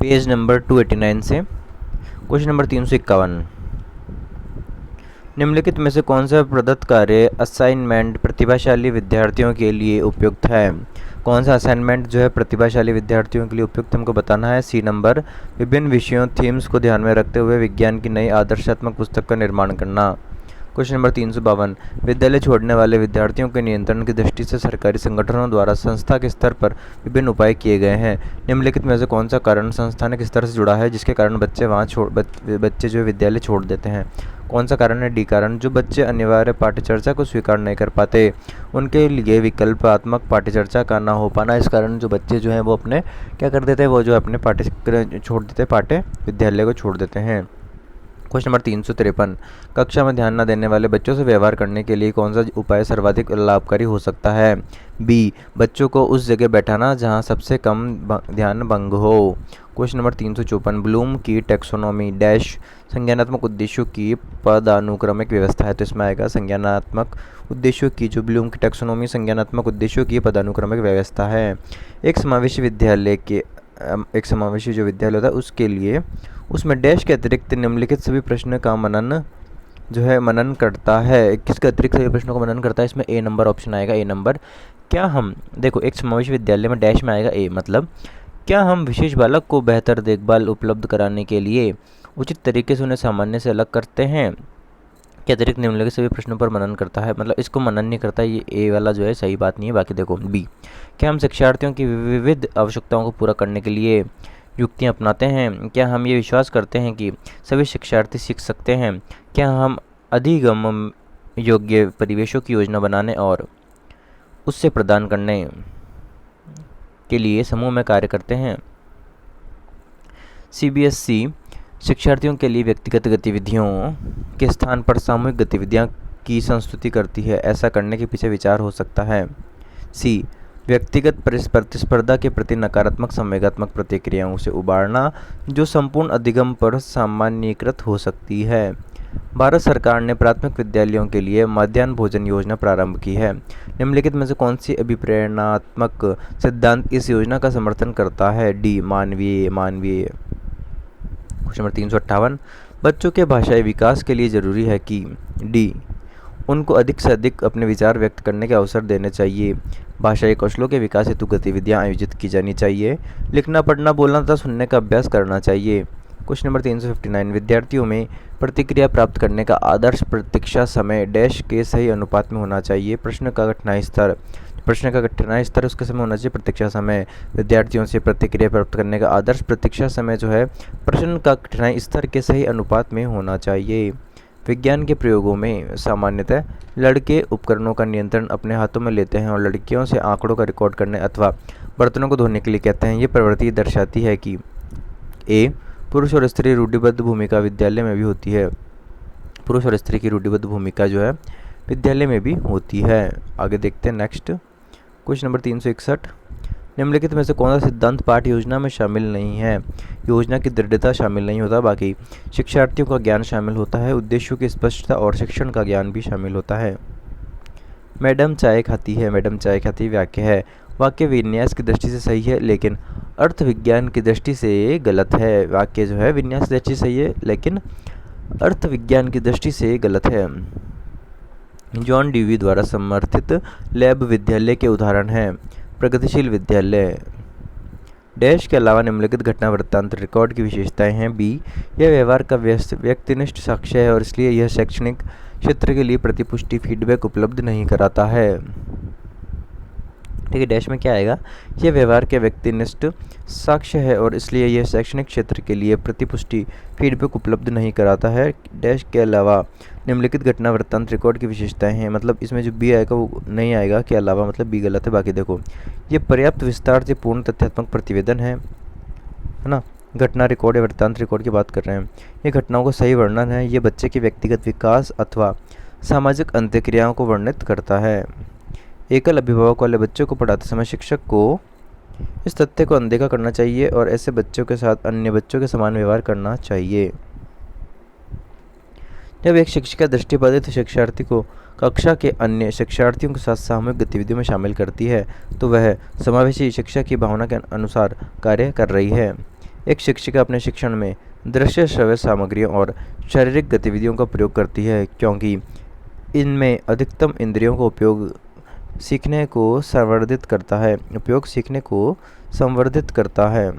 Page number 289 से question number 351। निम्नलिखित में से कौन सा प्रदत्त कार्य असाइनमेंट प्रतिभाशाली विद्यार्थियों के लिए उपयुक्त है? कौन सा असाइनमेंट जो है प्रतिभाशाली विद्यार्थियों के लिए उपयुक्त हमको बताना है। सी नंबर, विभिन्न विषयों थीम्स को ध्यान में रखते हुए विज्ञान की नई आदर्शात्मक पुस्तक का निर्माण करना। क्वेश्चन नंबर 352, विद्यालय छोड़ने वाले विद्यार्थियों के नियंत्रण की दृष्टि से सरकारी संगठनों द्वारा संस्था के स्तर पर विभिन्न उपाय किए गए हैं। निम्नलिखित में से कौन सा कारण संस्थानिक स्तर से जुड़ा है जिसके कारण बच्चे जो विद्यालय छोड़ देते हैं? कौन सा कारण है? डी कारण, जो बच्चे अनिवार्य पाठ्यचर्चा को स्वीकार नहीं कर पाते उनके लिए विकल्पात्मक पाठ्यचर्चा का ना हो पाना। इस कारण जो बच्चे जो हैं वो अपने क्या कर देते हैं, वो जो अपने पाठ्य विद्यालय को छोड़ देते हैं। क्वेश्चन नंबर 353, कक्षा में ध्यान न देने वाले बच्चों से व्यवहार करने के लिए कौन सा उपाय सर्वाधिक लाभकारी हो सकता है? बी, बच्चों को उस जगह बैठाना जहां सबसे कम ध्यान भंग हो। क्वेश्चन नंबर 354, ब्लूम की टैक्सोनॉमी डैश संज्ञानात्मक उद्देश्यों की पदानुक्रमिक व्यवस्था है। तो इसमें आएगा संज्ञानात्मक उद्देश्यों की, जो ब्लूम की टैक्सोनॉमी संज्ञानात्मक उद्देश्यों की पदानुक्रमिक व्यवस्था है। एक समावेशी जो विद्यालय होता है उसके लिए उसमें डैश के अतिरिक्त निम्नलिखित सभी प्रश्न का मनन करता है। किसके अतिरिक्त सभी प्रश्नों का मनन करता है? इसमें ए नंबर ऑप्शन आएगा। ए नंबर, क्या हम देखो एक समावेशी विद्यालय में डैश में आएगा ए, मतलब क्या हम विशेष बालक को बेहतर देखभाल उपलब्ध कराने के लिए उचित तरीके से उन्हें सामान्य से अलग करते हैं? के अतिरिक्त निम्नलिखित सभी प्रश्नों पर मनन करता है, मतलब इसको मनन नहीं करता, ये ए वाला जो है सही बात नहीं है। बाकी देखो बी, क्या हम शिक्षार्थियों की विविध आवश्यकताओं को पूरा करने के लिए युक्तियाँ अपनाते हैं? क्या हम ये विश्वास करते हैं कि सभी शिक्षार्थी सीख सकते हैं? क्या हम अधिगम योग्य परिवेशों की योजना बनाने और उससे प्रदान करने के लिए समूह में कार्य करते हैं? सीबीएसई शिक्षार्थियों के लिए व्यक्तिगत गतिविधियों के स्थान पर सामूहिक गतिविधियां की संस्तुति करती है। ऐसा करने के पीछे विचार हो सकता है। सी, व्यक्तिगत प्रतिस्पर्धा के प्रति नकारात्मक संवेगात्मक प्रतिक्रियाओं से उबारना जो संपूर्ण अधिगम पर सामान्यीकृत हो सकती है। भारत सरकार ने प्राथमिक विद्यालयों के लिए मध्याह्न भोजन योजना प्रारंभ की है। निम्नलिखित में से कौन सी अभिप्रेरणात्मक सिद्धांत इस योजना का समर्थन करता है? डी, मानवीय। क्वेश्चन नंबर 358, बच्चों के भाषाई विकास के लिए जरूरी है कि डी, उनको अधिक से अधिक अपने विचार व्यक्त करने के अवसर देने चाहिए। भाषाई कौशलों के विकास हेतु गतिविधियां आयोजित की जानी चाहिए। लिखना, पढ़ना, बोलना तथा सुनने का अभ्यास करना चाहिए। क्वेश्चन नंबर 359, विद्यार्थियों में प्रतिक्रिया प्राप्त करने का आदर्श प्रतीक्षा समय डैश के सही अनुपात में होना चाहिए। प्रश्न का कठिनाई स्तर उसके समय होना चाहिए प्रतीक्षा समय। विद्यार्थियों से प्रतिक्रिया प्राप्त करने का आदर्श प्रतीक्षा समय जो है प्रश्न का कठिनाई स्तर के सही अनुपात में होना चाहिए। विज्ञान के प्रयोगों में सामान्यतः लड़के उपकरणों का नियंत्रण अपने हाथों में लेते हैं और लड़कियों से आंकड़ों का रिकॉर्ड करने अथवा बर्तनों को धोने के लिए कहते हैं। ये प्रवृत्ति दर्शाती है कि ए, पुरुष और स्त्री रूढ़िबद्ध भूमिका विद्यालय में भी होती है। पुरुष और स्त्री की रूढ़िबद्ध भूमिका जो है विद्यालय में भी होती है। आगे देखते हैं नेक्स्ट क्वेश्चन नंबर 361, निम्नलिखित में से कौन सा सिद्धांत पाठ योजना में शामिल नहीं है? योजना की दृढ़ता शामिल नहीं होता, बाकी शिक्षार्थियों का ज्ञान शामिल होता है, उद्देश्यों की स्पष्टता और शिक्षण का ज्ञान भी शामिल होता है। मैडम चाय खाती है वाक्य है। वाक्य विन्यास की दृष्टि से सही है लेकिन अर्थ विज्ञान की दृष्टि से गलत है। वाक्य जो है विन्यास की दृष्टि से सही है लेकिन अर्थ विज्ञान की दृष्टि से गलत है। जॉन डीवी द्वारा समर्थित लैब विद्यालय के उदाहरण हैं। प्रगतिशील विद्यालय डैश के अलावा निम्नलिखित घटना वृत्तांत रिकॉर्ड की विशेषताएं हैं। बी, यह व्यवहार का व्यक्तिनिष्ठ साक्ष्य है और इसलिए यह शैक्षणिक क्षेत्र के लिए प्रतिपुष्टि फीडबैक उपलब्ध नहीं कराता है। ठीक है, डैश में क्या आएगा? यह व्यवहार के व्यक्तिनिष्ठ साक्ष्य है और इसलिए यह शैक्षणिक क्षेत्र के लिए प्रतिपुष्टि फीडबैक उपलब्ध नहीं कराता है। डैश के अलावा निम्नलिखित घटना वृत्तांत रिकॉर्ड की विशेषताएं हैं, मतलब इसमें जो बी आएगा वो नहीं आएगा, के अलावा मतलब बी गलत है। बाकी देखो ये पर्याप्त विस्तार से पूर्ण तथ्यात्मक प्रतिवेदन है ना। घटना रिकॉर्ड या वृत्तांत रिकॉर्ड की बात कर रहे हैं। ये घटनाओं का सही वर्णन है। ये बच्चे के व्यक्तिगत विकास अथवा सामाजिक अंतःक्रियाओं को वर्णित करता है। एकल अभिभावक वाले बच्चों को पढ़ाते समय शिक्षक को इस तथ्य को अनदेखा करना चाहिए और ऐसे बच्चों के साथ अन्य बच्चों के समान व्यवहार करना चाहिए। जब एक शिक्षिका दृष्टिबाधित शिक्षार्थी को कक्षा के अन्य शिक्षार्थियों के साथ सामूहिक गतिविधियों में शामिल करती है तो वह समावेशी शिक्षा की भावना के अनुसार कार्य कर रही है। एक शिक्षिका अपने शिक्षण में दृश्य श्रव्य सामग्रियों और शारीरिक गतिविधियों का प्रयोग करती है, क्योंकि इनमें अधिकतम इंद्रियों का उपयोग सीखने को संवर्धित करता है।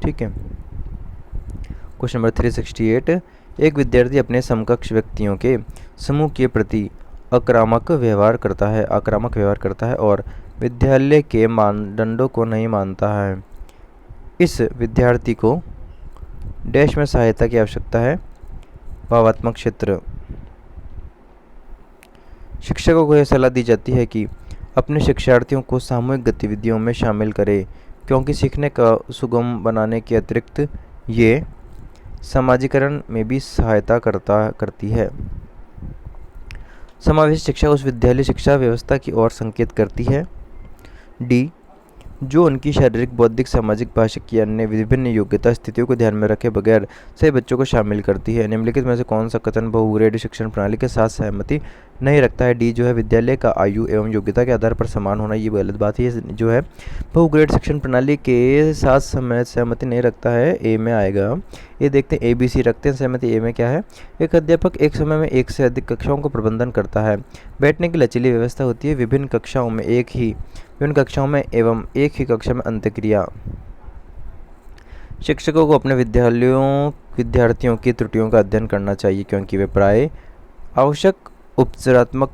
ठीक है। क्वेश्चन नंबर 368, एक विद्यार्थी अपने समकक्ष व्यक्तियों के समूह के प्रति आक्रामक व्यवहार करता है और विद्यालय के मानदंडों को नहीं मानता है। इस विद्यार्थी को डैश में सहायता की आवश्यकता है। भावात्मक क्षेत्र। शिक्षकों को यह सलाह दी जाती है कि अपने शिक्षार्थियों को सामूहिक गतिविधियों में शामिल करें, क्योंकि सीखने का सुगम बनाने के अतिरिक्त ये समाजीकरण में भी सहायता करती है। समावेशी शिक्षा उस विद्यालय शिक्षा व्यवस्था की ओर संकेत करती है। डी, जो उनकी शारीरिक, बौद्धिक, सामाजिक, भाषिक या अन्य विभिन्न योग्यता स्थितियों को ध्यान में रखे बगैर सभी बच्चों को शामिल करती है। निम्नलिखित में से कौन सा कथन बहुग्रेड शिक्षण प्रणाली के साथ सहमति नहीं रखता है? डी जो है, विद्यालय का आयु एवं योग्यता के आधार पर समान होना, ये गलत बात है। ये जो है बहुग्रेड शिक्षण प्रणाली के साथ सहमति नहीं रखता है, ए में आएगा। ये देखते हैं, ABC रखते हैं सहमति। ए में क्या है? एक अध्यापक एक समय में एक से अधिक कक्षाओं को प्रबंधन करता है। बैठने की लचीली व्यवस्था होती है। विभिन्न कक्षाओं में एवं एक ही कक्षा में अंतःक्रिया। शिक्षकों को अपने विद्यार्थियों की त्रुटियों का अध्ययन करना चाहिए, क्योंकि वे प्राय आवश्यक उपचारात्मक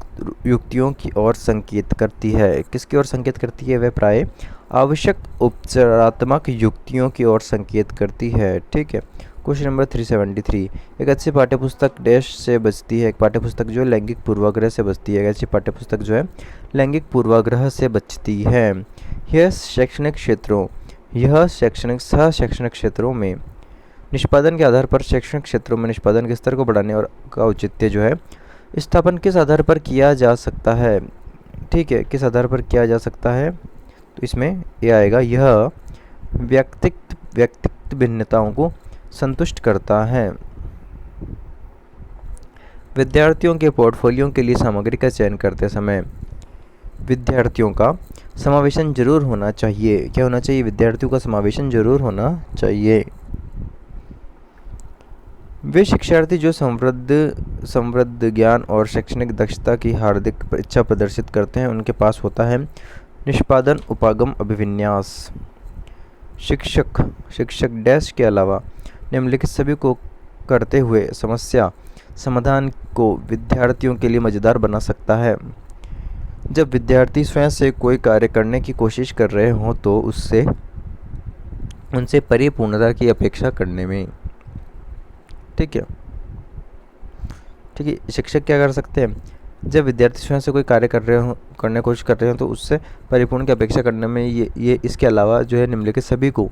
युक्तियों की ओर संकेत करती है। किसकी ओर संकेत करती है? वे प्राय आवश्यक उपचारात्मक युक्तियों की ओर संकेत करती है। ठीक है। क्वेश्चन नंबर 373, एक अच्छी पाठ्यपुस्तक डैश से बचती है। एक पाठ्यपुस्तक जो लैंगिक पूर्वाग्रह से बचती है। एक अच्छी पाठ्यपुस्तक जो है लैंगिक पूर्वाग्रह से बचती है। यह शैक्षणिक क्षेत्रों में निष्पादन के आधार पर शैक्षणिक क्षेत्रों में निष्पादन के स्तर को बढ़ाने और का औचित्य जो है स्थापन किस आधार पर किया जा सकता है? ठीक है, किस आधार पर किया जा सकता है? तो इसमें यह आएगा, यह व्यक्तिगत भिन्नताओं को संतुष्ट करता है। विद्यार्थियों के पोर्टफोलियो के लिए सामग्री का चयन करते समय विद्यार्थियों का समावेशन जरूर होना चाहिए। क्या होना चाहिए? विद्यार्थियों का समावेशन जरूर होना चाहिए। वे शिक्षार्थी जो समृद्ध ज्ञान और शैक्षणिक दक्षता की हार्दिक इच्छा प्रदर्शित करते हैं, उनके पास होता है निष्पादन उपागम अभिविन्यास। शिक्षक डैश के अलावा निम्नलिखित सभी को करते हुए समस्या समाधान को विद्यार्थियों के लिए मज़ेदार बना सकता है। जब विद्यार्थी स्वयं से कोई कार्य करने की कोशिश कर रहे हों तो उनसे परिपूर्णता की अपेक्षा करने में। ठीक है। शिक्षक क्या कर सकते हैं? जब विद्यार्थी स्वयं से कोई कार्य करने की कोशिश कर रहे हो तो उससे परिपूर्ण की अपेक्षा करने में ये इसके अलावा जो है निम्नलिखित सभी को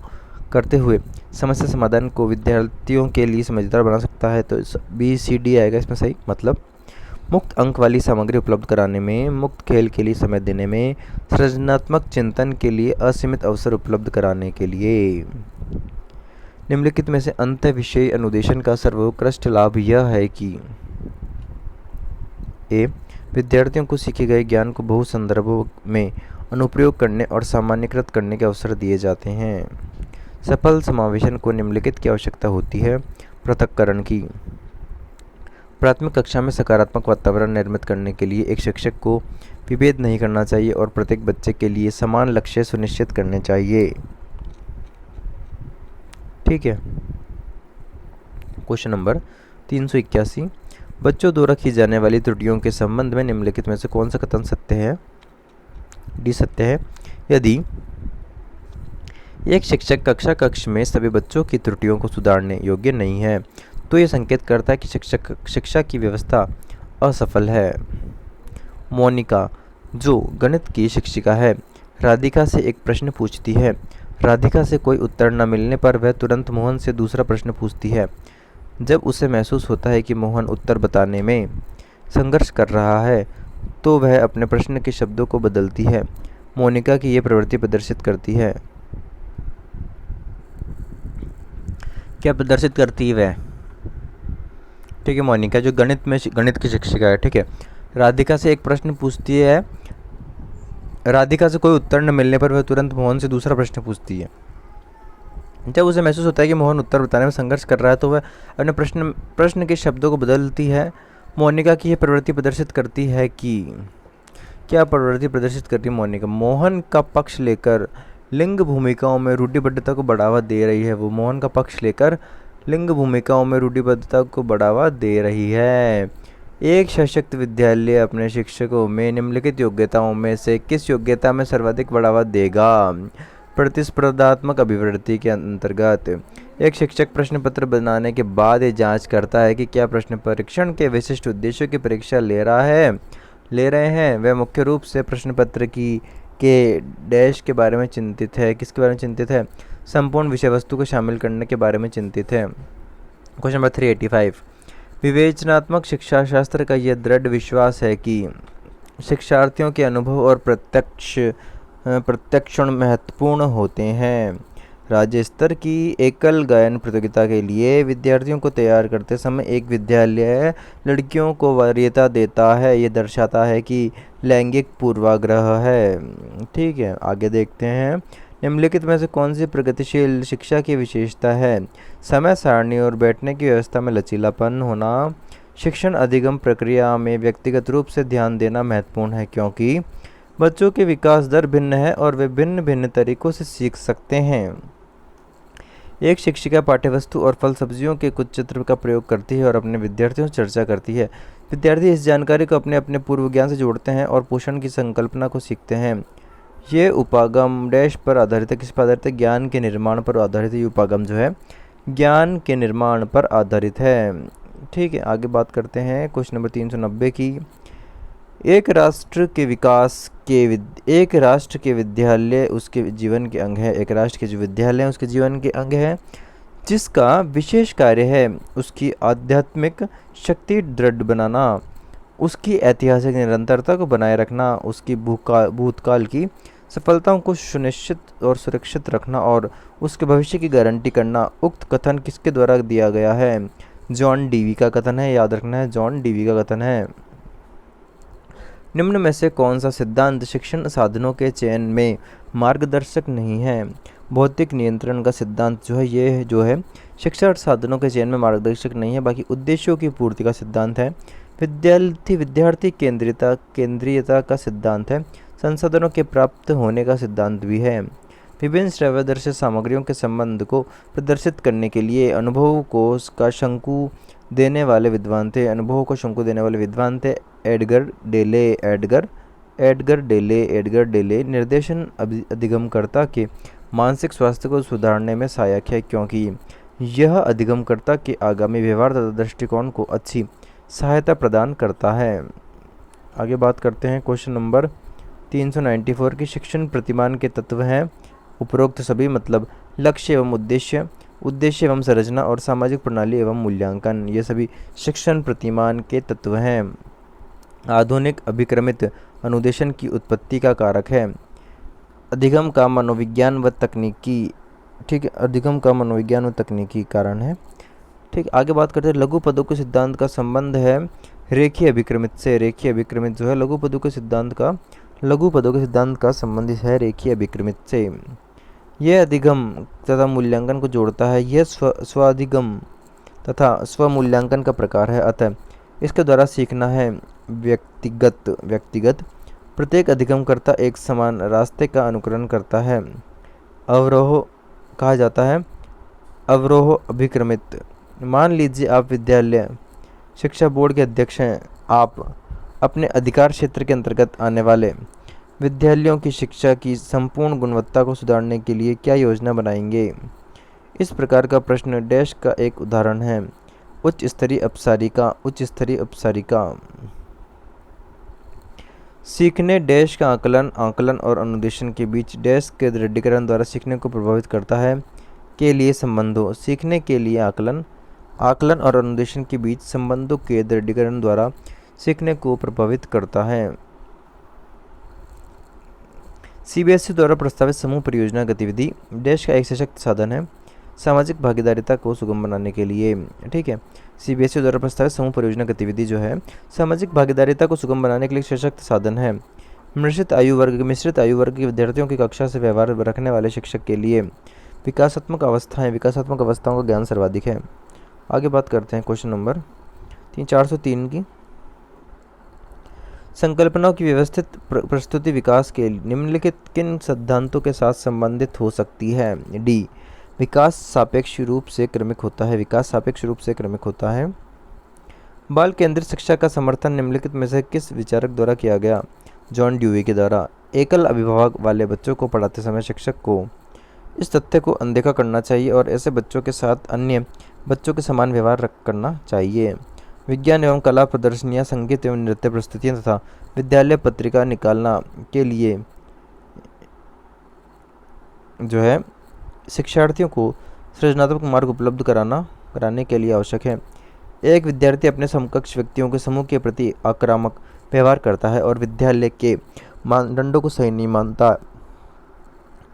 करते हुए समस्या समाधान को विद्यार्थियों के लिए समझदार बना सकता है। तो BCD आएगा इसमें सही। मतलब मुक्त अंक वाली सामग्री उपलब्ध कराने में, मुक्त खेल के लिए समय देने में, सृजनात्मक चिंतन के लिए असीमित अवसर उपलब्ध कराने के लिए। निम्नलिखित में से अंतः विषय अनुदेशन का सर्वोत्कृष्ट लाभ यह है कि ए, विद्यार्थियों को सीखे गए ज्ञान को बहु संदर्भों में अनुप्रयोग करने और सामान्यीकृत करने के अवसर दिए जाते हैं। सफल समावेशन को निम्नलिखित की आवश्यकता होती है। पृथक्करण की। प्राथमिक कक्षा में सकारात्मक वातावरण निर्मित करने के लिए एक शिक्षक को विभेद नहीं करना चाहिए और प्रत्येक बच्चे के लिए समान लक्ष्य सुनिश्चित करने चाहिए। ठीक है। क्वेश्चन नंबर 381, बच्चों द्वारा की जाने वाली त्रुटियों के संबंध में निम्नलिखित में से कौन सा कथन सत्य है? डी सत्य है। यदि एक शिक्षक कक्ष में सभी बच्चों की त्रुटियों को सुधारने योग्य नहीं है तो यह संकेत करता है कि शिक्षा की व्यवस्था असफल है। मोनिका, जो गणित की शिक्षिका है, राधिका से एक प्रश्न पूछती है। राधिका से कोई उत्तर न मिलने पर वह तुरंत मोहन से दूसरा प्रश्न पूछती है। जब उसे महसूस होता है कि मोहन उत्तर बताने में संघर्ष कर रहा है तो वह अपने प्रश्न के शब्दों को बदलती है। मोनिका की यह प्रवृत्ति प्रदर्शित करती है। क्या प्रदर्शित करती है वह? ठीक है, मोनिका जो गणित की शिक्षिका है, ठीक है, राधिका से एक प्रश्न पूछती है। राधिका से कोई उत्तर न मिलने पर वह तुरंत मोहन से दूसरा प्रश्न पूछती है। जब उसे महसूस होता है कि मोहन उत्तर बताने में संघर्ष कर रहा है तो वह अपने प्रश्न प्रश्न के शब्दों को बदलती है। मोनिका की यह प्रवृत्ति प्रदर्शित करती है कि क्या प्रवृत्ति प्रदर्शित कर रही मोनिका? मोहन का पक्ष लेकर लिंग भूमिकाओं में रूढ़िबद्धता को बढ़ावा दे रही है। वो मोहन का पक्ष लेकर लिंग भूमिकाओं में रूढ़िबद्धता को बढ़ावा दे रही है। एक सशक्त विद्यालय अपने शिक्षकों में निम्नलिखित योग्यताओं में से किस योग्यता में सर्वाधिक बढ़ावा देगा? प्रतिस्पर्धात्मक अभिवृद्धि के अंतर्गत एक शिक्षक प्रश्न पत्र बनाने के बाद ये जांच करता है कि क्या प्रश्न परीक्षण के विशिष्ट उद्देश्यों की परीक्षा ले रहे हैं। वह मुख्य रूप से प्रश्न पत्र के डैश के बारे में चिंतित है। किसके बारे में चिंतित है? संपूर्ण विषय वस्तु को शामिल करने के बारे में चिंतित है। Question number 385। विवेचनात्मक शिक्षा शास्त्र का यह दृढ़ विश्वास है कि शिक्षार्थियों के अनुभव और प्रत्यक्षण महत्वपूर्ण होते हैं। राज्य स्तर की एकल गायन प्रतियोगिता के लिए विद्यार्थियों को तैयार करते समय एक विद्यालय लड़कियों को वरीयता देता है। ये दर्शाता है कि लैंगिक पूर्वाग्रह है। ठीक है, आगे देखते हैं। निम्नलिखित में से कौन सी प्रगतिशील शिक्षा की विशेषता है? समय सारणी और बैठने की व्यवस्था में लचीलापन होना। शिक्षण अधिगम प्रक्रिया में व्यक्तिगत रूप से ध्यान देना महत्वपूर्ण है क्योंकि बच्चों की विकास दर भिन्न है और वे भिन्न भिन्न तरीकों से सीख सकते हैं। एक शिक्षिका पाठ्यवस्तु और फल सब्जियों के कुछ चित्र का प्रयोग करती है और अपने विद्यार्थियों से चर्चा करती है। विद्यार्थी इस जानकारी को अपने अपने पूर्व ज्ञान से जोड़ते हैं और पोषण की संकल्पना को सीखते हैं। ये उपागम डैश पर आधारित है? किस पर आधारित है? ज्ञान के निर्माण पर आधारित है। ये उपागम जो है ज्ञान के निर्माण पर आधारित है। ठीक है, आगे बात करते हैं क्वेश्चन नंबर 390 की। एक राष्ट्र के विद्यालय उसके जीवन के अंग है। एक राष्ट्र के जो विद्यालय है उसके जीवन के अंग है जिसका विशेष कार्य है उसकी आध्यात्मिक शक्ति दृढ़ बनाना, उसकी ऐतिहासिक निरंतरता को बनाए रखना, उसकी भूतकाल की सफलताओं को सुनिश्चित और सुरक्षित रखना और उसके भविष्य की गारंटी करना। उक्त कथन किसके द्वारा दिया गया है? जॉन डीवी का कथन है। याद रखना है, जॉन डीवी का कथन है। निम्न में से कौन सा सिद्धांत शिक्षण साधनों के चयन में मार्गदर्शक नहीं है? भौतिक नियंत्रण का सिद्धांत जो है शिक्षा साधनों के चयन में मार्गदर्शक नहीं है, बाकी उद्देश्यों की पूर्ति का सिद्धांत है। विद्यार्थी केंद्रीयता का सिद्धांत है। संसाधनों के प्राप्त होने का सिद्धांत भी है। विभिन्न श्रव्यदर्शी सामग्रियों के संबंध को प्रदर्शित करने के लिए अनुभवों को शंकु देने वाले विद्वान थे। एडगर डेले निर्देशन अधिगमकर्ता के मानसिक स्वास्थ्य को सुधारने में सहायक है क्योंकि यह अधिगमकर्ता के आगामी व्यवहार तथा दृष्टिकोण को अच्छी सहायता प्रदान करता है। आगे बात करते हैं क्वेश्चन नंबर 394 की। शिक्षण प्रतिमान के तत्व हैं उपरोक्त सभी, मतलब लक्ष्य एवं उद्देश्य एवं संरचना और सामाजिक प्रणाली एवं मूल्यांकन। ये सभी शिक्षण प्रतिमान के तत्व हैं। आधुनिक अभिक्रमित अनुदेशन की उत्पत्ति का कारक है अधिगम का मनोविज्ञान व तकनीकी। ठीक है, अधिगम का मनोविज्ञान व तकनीकी कारण है। ठीक, आगे बात करते हैं लघु पदों के सिद्धांत का संबंध है रेखीय अभिक्रमित से। रेखीय अभिक्रमित जो है लघु पदों के सिद्धांत का संबंध है रेखीय अभिक्रमित से। यह अधिगम तथा मूल्यांकन को जोड़ता है। यह स्वाधिगम तथा स्वमूल्यांकन का प्रकार है, अतः इसके द्वारा सीखना है व्यक्तिगत। प्रत्येक अधिगमकर्ता एक समान रास्ते का अनुकरण करता है। अवरोह कहा जाता है अवरोह अभिक्रमित। मान लीजिए आप विद्यालय शिक्षा बोर्ड के अध्यक्ष हैं। आप अपने अधिकार क्षेत्र के अंतर्गत आने वाले विद्यालयों की शिक्षा की संपूर्ण गुणवत्ता को सुधारने के लिए क्या योजना बनाएंगे? इस प्रकार का प्रश्न डैश का एक उदाहरण है। उच्च स्तरीय अपसारिका सीखने डैश का आकलन और अनुदेशन के बीच डैश के दृढ़ीकरण द्वारा सीखने को प्रभावित करता है के लिए संबंधों। सीखने के लिए आकलन और अनुदेशन के बीच संबंधों के दृढ़ीकरण द्वारा सीखने को प्रभावित करता है। सीबीएसई द्वारा प्रस्तावित समूह परियोजना गतिविधि डैश का एक सशक्त साधन है सामाजिक भागीदारिता को सुगम बनाने के लिए। ठीक है, सीबीएसई द्वारा प्रस्तावित समूह परियोजना गतिविधि जो है सामाजिक भागीदारिता को सुगम बनाने के लिए सशक्त साधन है। मिश्रित आयु वर्ग के विद्यार्थियों की कक्षा से व्यवहार रखने वाले शिक्षक के लिए विकासात्मक अवस्थाओं का ज्ञान सर्वाधिक है। आगे बात करते हैं क्वेश्चन नंबर 403 की। संकल्पनाओं की व्यवस्थित प्रस्तुति विकास के निम्नलिखित किन सिद्धांतों के साथ संबंधित हो सकती है? डी, विकास सापेक्ष रूप से क्रमिक होता है। बाल केंद्रित शिक्षा का समर्थन निम्नलिखित में से किस विचारक द्वारा किया गया? जॉन ड्यूई के द्वारा। एकल अभिभावक वाले बच्चों को पढ़ाते समय शिक्षक को इस तथ्य को अनदेखा करना चाहिए और ऐसे बच्चों के साथ अन्य बच्चों के समान व्यवहार करना चाहिए। विज्ञान एवं कला प्रदर्शनियाँ, संगीत एवं नृत्य प्रस्तुतियाँ तथा विद्यालय पत्रिका निकालना के लिए जो है शिक्षार्थियों को सृजनात्मक मार्ग उपलब्ध कराने के लिए आवश्यक है। एक विद्यार्थी अपने समकक्ष व्यक्तियों के समूह के प्रति आक्रामक व्यवहार करता है और विद्यालय के मानदंडों को सही नहीं मानता।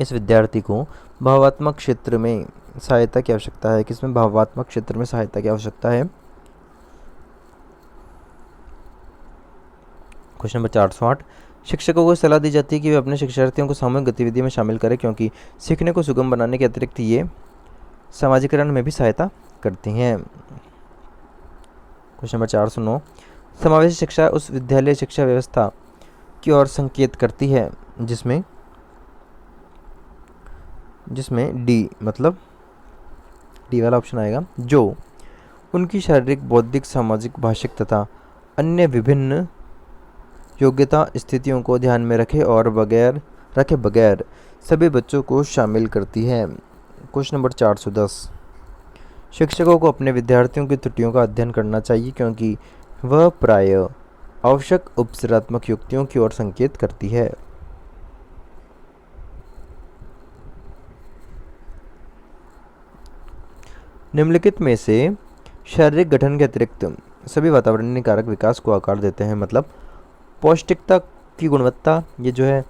इस विद्यार्थी को भावात्मक क्षेत्र में सहायता की आवश्यकता है। किसमें? भावात्मक क्षेत्र में सहायता की आवश्यकता है। Question number 408। शिक्षकों को सलाह दी जाती है कि वे अपने शिक्षार्थियों को सामूहिक गतिविधि में शामिल करें क्योंकि सीखने को सुगम बनाने के अतिरिक्त ये सामाजिकरण में भी सहायता करती हैं। Question number 409। समावेशी शिक्षा उस विद्यालय शिक्षा व्यवस्था की ओर संकेत करती है जिसमें डी मतलब डी वाला ऑप्शन आएगा, जो उनकी शारीरिक, बौद्धिक, सामाजिक, भाषिक तथा अन्य विभिन्न योग्यता स्थितियों को ध्यान में रखे बगैर सभी बच्चों को शामिल करती है। Question number 410। शिक्षकों को अपने विद्यार्थियों की त्रुटियों का अध्ययन करना चाहिए क्योंकि वह प्रायः आवश्यक उपचारात्मक युक्तियों की ओर संकेत करती है। निम्नलिखित में से शारीरिक गठन के अतिरिक्त सभी वातावरणीय कारक विकास को आकार देते हैं। मतलब पौष्टिकता की गुणवत्ता, ये जो है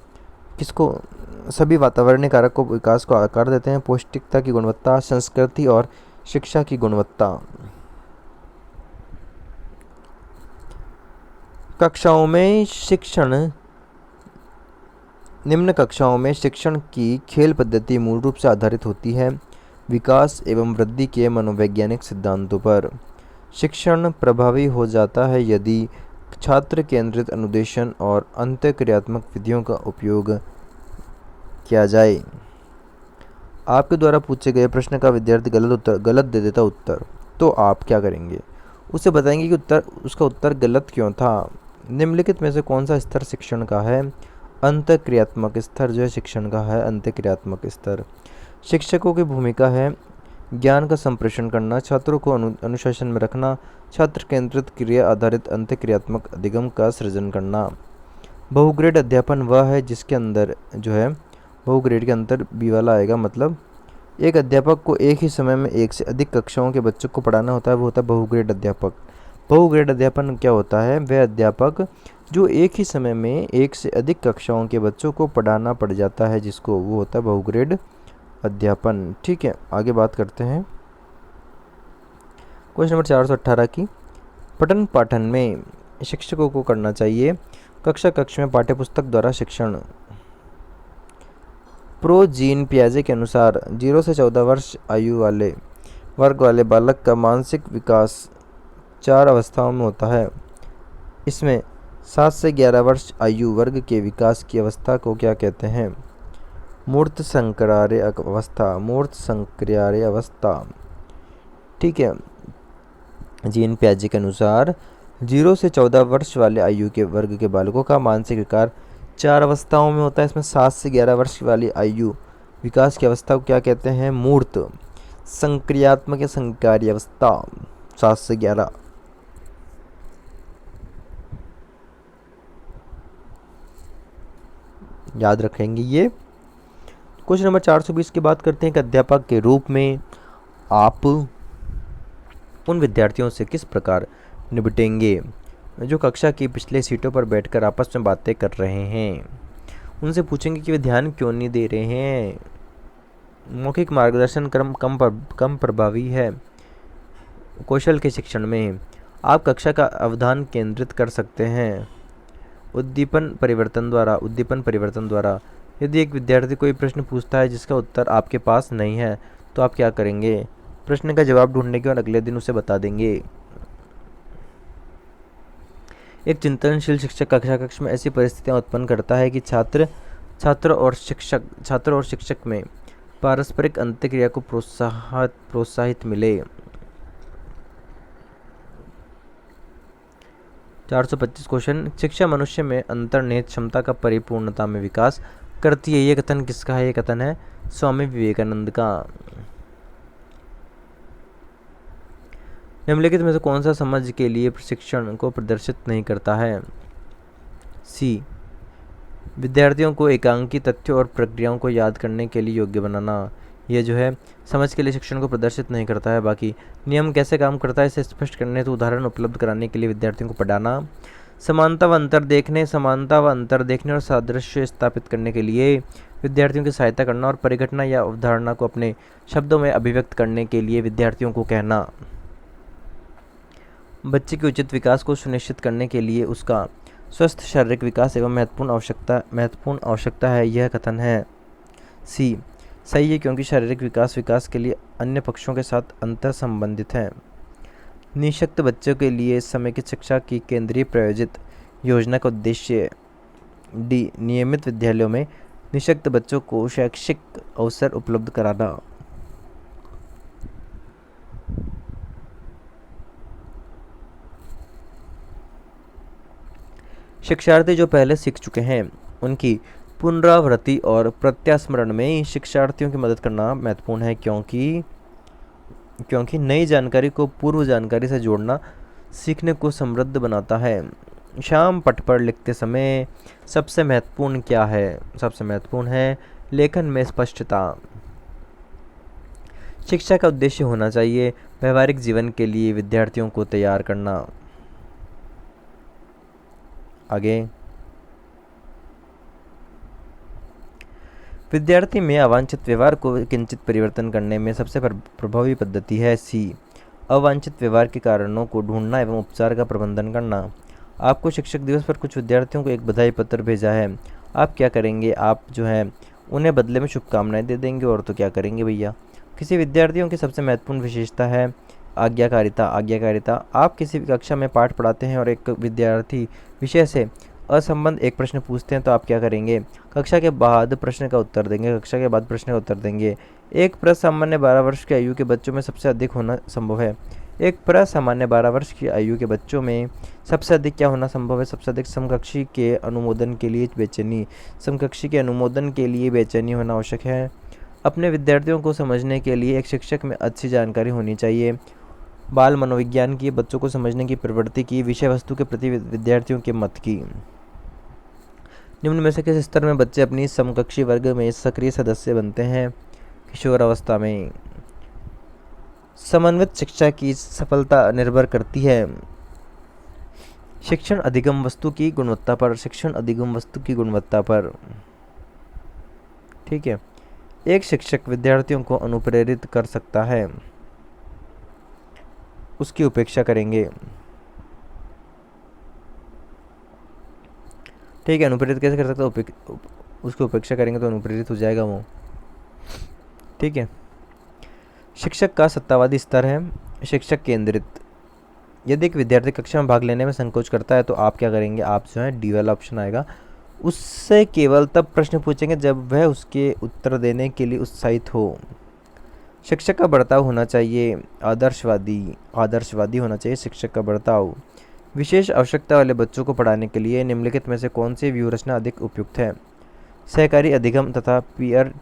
किसको, सभी वातावरणीय कारक को विकास को आकार देते हैं। पौष्टिकता की गुणवत्ता, संस्कृति और शिक्षा की गुणवत्ता। निम्न कक्षाओं में शिक्षण की खेल पद्धति मूल रूप से आधारित होती है विकास एवं वृद्धि के मनोवैज्ञानिक सिद्धांतों पर। शिक्षण प्रभावी हो जाता है यदि छात्र केंद्रित अनुदेशन और अंतःक्रियात्मक विधियों का उपयोग किया जाए। आपके द्वारा पूछे गए प्रश्न का विद्यार्थी गलत दे देता उत्तर, तो आप क्या करेंगे? उसे बताएंगे कि उसका उत्तर गलत क्यों था। निम्नलिखित में से कौन सा स्तर शिक्षण का है? अंतःक्रियात्मक स्तर जो है शिक्षण का है, अंतःक्रियात्मक स्तर। शिक्षकों की भूमिका है ज्ञान का संप्रेषण करना, छात्रों को अनुशासन में रखना, छात्र केंद्रित क्रिया आधारित अंतःक्रियात्मक अधिगम का सृजन करना। बहुग्रेड अध्यापन वह है जिसके अंदर जो है बहुग्रेड के अंदर बी वाला आएगा। मतलब एक अध्यापक को एक ही समय में एक से अधिक कक्षाओं के बच्चों को पढ़ाना होता है, वो होता है बहुग्रेड अध्यापक। बहुग्रेड अध्यापन क्या होता है? वह अध्यापक जो एक ही समय में एक से अधिक कक्षाओं के बच्चों को पढ़ाना पड़ जाता है, जिसको वो होता है बहुग्रेड अध्यापन। ठीक है, आगे बात करते हैं क्वेश्चन नंबर 418 की। पठन पाठन में शिक्षकों को करना चाहिए कक्ष में पाठ्यपुस्तक द्वारा शिक्षण। प्रो जीन पियाजे के अनुसार 0 से 14 वर्ष आयु वाले वर्ग वाले बालक का मानसिक विकास 4 अवस्थाओं में होता है। इसमें 7 से 11 वर्ष आयु वर्ग के विकास की अवस्था को क्या कहते हैं? मूर्त संक्रार्य अवस्था। ठीक है, जीन पियाजे के अनुसार 0 से 14 वर्ष वाले आयु के वर्ग के बालकों का मानसिक विकार 4 अवस्थाओं में होता है। इसमें 7 से 11 वर्ष वाली आयु विकास की अवस्था को क्या कहते हैं? मूर्त संक्रियात्मक या संकारी अवस्था। 7 से 11। याद रखेंगे ये। क्वेश्चन नंबर 420 की बात करते हैं कि अध्यापक के रूप में आप उन विद्यार्थियों से किस प्रकार निपटेंगे जो कक्षा की पिछले सीटों पर बैठकर आपस में बातें कर रहे हैं। उनसे पूछेंगे कि वे ध्यान क्यों नहीं दे रहे हैं। मौखिक मार्गदर्शन कम प्रभावी है। कौशल के शिक्षण में आप कक्षा का अवधान केंद्रित कर सकते हैं। उद्दीपन परिवर्तन द्वारा यदि एक विद्यार्थी कोई प्रश्न पूछता है जिसका उत्तर आपके पास नहीं है तो आप क्या करेंगे? प्रश्न का जवाब ढूंढने के बाद अगले दिन उसे बता देंगे। एक चिंतनशील शिक्षक कक्षा कक्ष में ऐसी परिस्थितियां उत्पन्न करता है कि छात्र और शिक्षक में पारस्परिक अंतःक्रिया को प्रोत्साहित मिले। 425 क्वेश्चन, शिक्षा मनुष्य में अंतर्निहित क्षमता का परिपूर्णता में विकास करती है। ये कथन किसका है? ये कथन है स्वामी विवेकानंद का। निम्नलिखित में से कौन सा समझ के लिए प्रशिक्षण को प्रदर्शित नहीं करता है? सी, विद्यार्थियों को एकांकी तथ्यों और प्रक्रियाओं को याद करने के लिए योग्य बनाना। यह जो है समझ के लिए शिक्षण को प्रदर्शित नहीं करता है। बाकी नियम कैसे काम करता है इसे स्पष्ट करने तो उदाहरण उपलब्ध कराने के लिए विद्यार्थियों को पढ़ाना। समानता व अंतर देखने और सादृश्य स्थापित करने के लिए विद्यार्थियों की सहायता करना और परिघटना या अवधारणा को अपने शब्दों में अभिव्यक्त करने के लिए विद्यार्थियों को कहना। बच्चे के उचित विकास को सुनिश्चित करने के लिए उसका स्वस्थ शारीरिक विकास एवं महत्वपूर्ण आवश्यकता है। यह कथन है सी, सही है क्योंकि शारीरिक विकास के लिए अन्य पक्षों के साथ अंतर संबंधित है। निःशक्त बच्चों के लिए समेकित शिक्षा की केंद्रीय प्रायोजित योजना का उद्देश्य डी, नियमित विद्यालयों में निःशक्त बच्चों को शैक्षिक अवसर उपलब्ध कराना। शिक्षार्थी जो पहले सीख चुके हैं उनकी पुनरावृत्ति और प्रत्यास्मरण में शिक्षार्थियों की मदद करना महत्वपूर्ण है क्योंकि नई जानकारी को पूर्व जानकारी से जोड़ना सीखने को समृद्ध बनाता है। शाम पट पर लिखते समय सबसे महत्वपूर्ण क्या है? सबसे महत्वपूर्ण है लेखन में स्पष्टता। शिक्षा का उद्देश्य होना चाहिए व्यवहारिक जीवन के लिए विद्यार्थियों को तैयार करना। आगे, विद्यार्थी में अवांछित व्यवहार को किंचित परिवर्तन करने में सबसे प्रभावी पद्धति है सी, अवांछित व्यवहार के कारणों को ढूंढना एवं उपचार का प्रबंधन करना। आपको शिक्षक दिवस पर कुछ विद्यार्थियों को एक बधाई पत्र भेजा है, आप क्या करेंगे? आप जो है उन्हें बदले में शुभकामनाएं दे देंगे और तो क्या करेंगे भैया। किसी विद्यार्थियों की सबसे महत्वपूर्ण विशेषता है आज्ञाकारिता। आप किसी भी कक्षा में पाठ पढ़ाते हैं और एक विद्यार्थी विषय से असंबद्ध एक प्रश्न पूछते हैं तो आप क्या करेंगे? कक्षा के बाद प्रश्न का उत्तर देंगे। एक प्रसामान्य 12 वर्ष की आयु के बच्चों में सबसे अधिक होना संभव है। सबसे अधिक क्या होना संभव है? सबसे अधिक समकक्षी के अनुमोदन के लिए बेचैनी होना आवश्यक है। अपने विद्यार्थियों को समझने के लिए एक शिक्षक में अच्छी जानकारी होनी चाहिए। बाल मनोविज्ञान की, बच्चों को समझने की प्रवृत्ति की, विषय वस्तु के प्रति विद्यार्थियों के मत की। निम्न में से किस स्तर में बच्चे अपनी समकक्षी वर्ग में सक्रिय सदस्य बनते हैं? किशोर अवस्था में। समन्वित शिक्षा की सफलता निर्भर करती है शिक्षण अधिगम वस्तु की गुणवत्ता पर। ठीक है, एक शिक्षक विद्यार्थियों को अनुप्रेरित कर सकता है, उसकी उपेक्षा करेंगे। ठीक है, अनुप्रेरित कैसे कर सकता है? उसकी उपेक्षा करेंगे तो अनुप्रेरित हो जाएगा वो। ठीक है, शिक्षक का सत्तावादी स्तर है शिक्षक केंद्रित। यदि एक विद्यार्थी कक्षा में भाग लेने में संकोच करता है तो आप क्या करेंगे? आप जो है डी वाला ऑप्शन आएगा, उससे केवल तब प्रश्न पूछेंगे जब वह उसके उत्तर देने के लिए उत्साहित हो। शिक्षक का बर्ताव होना चाहिए आदर्शवादी होना चाहिए शिक्षक का बर्ताव। विशेष आवश्यकता वाले बच्चों को पढ़ाने के लिए निम्नलिखित में से कौन सी व्यूहरचना अधिक उपयुक्त है? सहकारी अधिगम तथा पीयर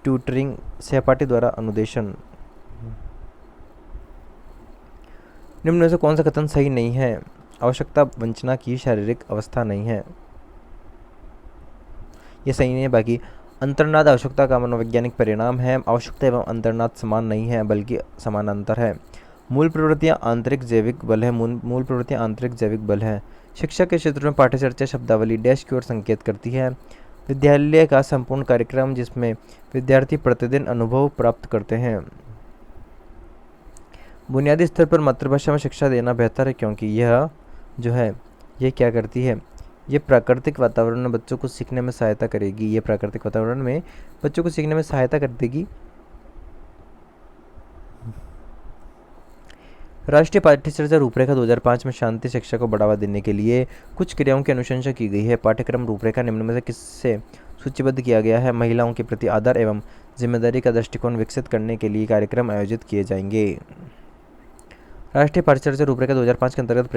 ट्यूटरिंग, सहपाठी द्वारा अनुदेशन। निम्न में से कौन सा कथन सही नहीं है? आवश्यकता वंचना की शारीरिक अवस्था नहीं है, ये सही नहीं है। बाकी अंतर्नाद आवश्यकता का मनोवैज्ञानिक परिणाम है। आवश्यकता एवं अंतर्नाद समान नहीं है बल्कि समानांतर है। मूल प्रवृत्तियां आंतरिक जैविक बल है। शिक्षा के क्षेत्र में पाठ्यचर्या शब्दावली डैश की ओर संकेत करती है। विद्यालय का संपूर्ण कार्यक्रम जिसमें विद्यार्थी प्रतिदिन अनुभव प्राप्त करते हैं। बुनियादी स्तर पर मातृभाषा में शिक्षा देना बेहतर है क्योंकि यह क्या करती है? ये प्राकृतिक वातावरण में बच्चों को सीखने में सहायता करेगी। ये प्राकृतिक वातावरण में बच्चों को सीखने में सहायता कर देगी। राष्ट्रीय पाठ्यचर्या रूपरेखा 2005 में शांति शिक्षा को बढ़ावा देने के लिए कुछ क्रियाओं की अनुशंसा की गई है। पाठ्यक्रम रूपरेखा निम्न में से किससे सूचीबद्ध किया गया है? महिलाओं के प्रति आदर एवं जिम्मेदारी का दृष्टिकोण विकसित करने के लिए कार्यक्रम आयोजित किए जाएंगे। राष्ट्रीय पाठ्यचर्या रूपरेखा 2005 के अंतर्गत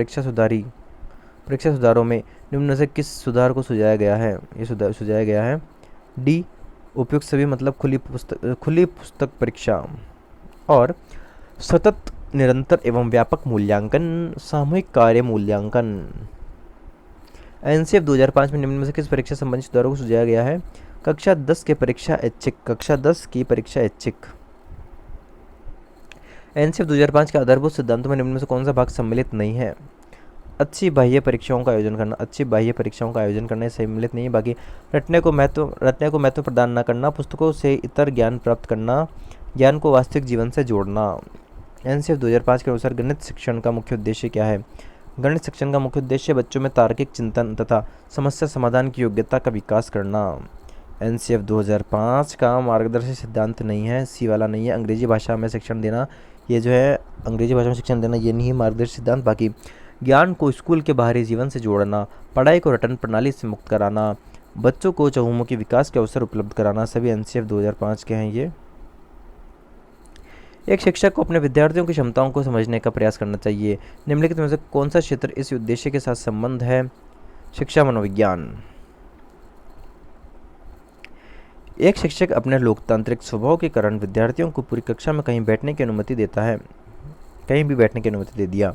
परीक्षा सुधारों में निम्न में से किस सुधार को सुझाया गया है? ये सुझाया गया है डी, उपयुक्त सभी मतलब खुली पुस्तक परीक्षा और सतत निरंतर एवं व्यापक मूल्यांकन, सामूहिक कार्य मूल्यांकन। एनसीएफ 2005 में निम्न में से किस परीक्षा संबंधी सुधारों को सुझाया गया है? कक्षा 10 की परीक्षा ऐच्छिक। एनसीएफ 2005 के आधारभूत सिद्धांतों में निम्न में से कौन सा भाग सम्मिलित नहीं है? अच्छी बाह्य परीक्षाओं का आयोजन करना सम्मिलित नहीं है। बाकी रटने को महत्व प्रदान न करना, पुस्तकों से इतर ज्ञान प्राप्त करना, ज्ञान को वास्तविक जीवन से जोड़ना। एनसीएफ 2005 के अनुसार गणित शिक्षण का मुख्य उद्देश्य क्या है? गणित शिक्षण का मुख्य उद्देश्य बच्चों में तार्किक चिंतन तथा समस्या समाधान की योग्यता का विकास करना। एनसीएफ 2005 का मार्गदर्शी सिद्धांत नहीं है, सी वाला नहीं है। अंग्रेजी भाषा में शिक्षण देना, ये जो है अंग्रेजी भाषा में शिक्षण देना ये नहीं है मार्गदर्शी सिद्धांत। बाकी ज्ञान को स्कूल के बाहरी जीवन से जोड़ना, पढ़ाई को रटन प्रणाली से मुक्त कराना, बच्चों को चहुमुखी विकास के अवसर उपलब्ध कराना, सभी एनसीएफ 2005 के हैं। ये एक शिक्षक को अपने विद्यार्थियों की क्षमताओं को समझने का प्रयास करना चाहिए। निम्नलिखित में से कौन सा क्षेत्र इस उद्देश्य के साथ संबंध है? शिक्षा मनोविज्ञान। एक शिक्षक अपने लोकतांत्रिक स्वभाव के कारण विद्यार्थियों को पूरी कक्षा में कहीं भी बैठने की अनुमति दे दिया।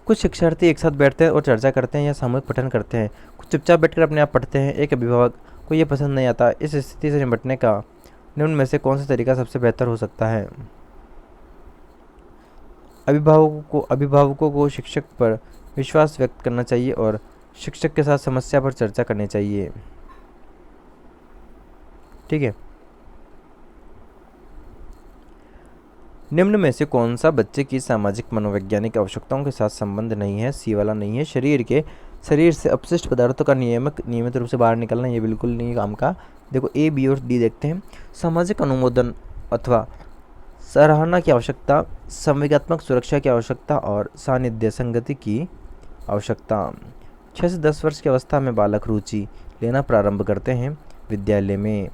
कुछ शिक्षार्थी एक साथ बैठते हैं और चर्चा करते हैं या सामूहिक पठन करते हैं, कुछ चुपचाप बैठकर अपने आप पढ़ते हैं। एक अभिभावक को यह पसंद नहीं आता। इस स्थिति से निपटने का निम्न में से कौन सा तरीका सबसे बेहतर हो सकता है? अभिभावकों को शिक्षक पर विश्वास व्यक्त करना चाहिए और शिक्षक के साथ समस्या पर चर्चा करनी चाहिए। ठीक है। निम्न में से कौन सा बच्चे की सामाजिक मनोवैज्ञानिक आवश्यकताओं के साथ संबंध नहीं है? सी वाला नहीं है। शरीर से अपशिष्ट पदार्थों का नियमित रूप से बाहर निकलना, ये बिल्कुल नहीं काम का। देखो ए, बी और डी देखते हैं। सामाजिक अनुमोदन अथवा सराहना की आवश्यकता, संवेगात्मक सुरक्षा की आवश्यकता और सानिध्य संगति की आवश्यकता। 6 से 10 वर्ष की अवस्था में बालक रुचि लेना प्रारंभ करते हैं। विद्यालय में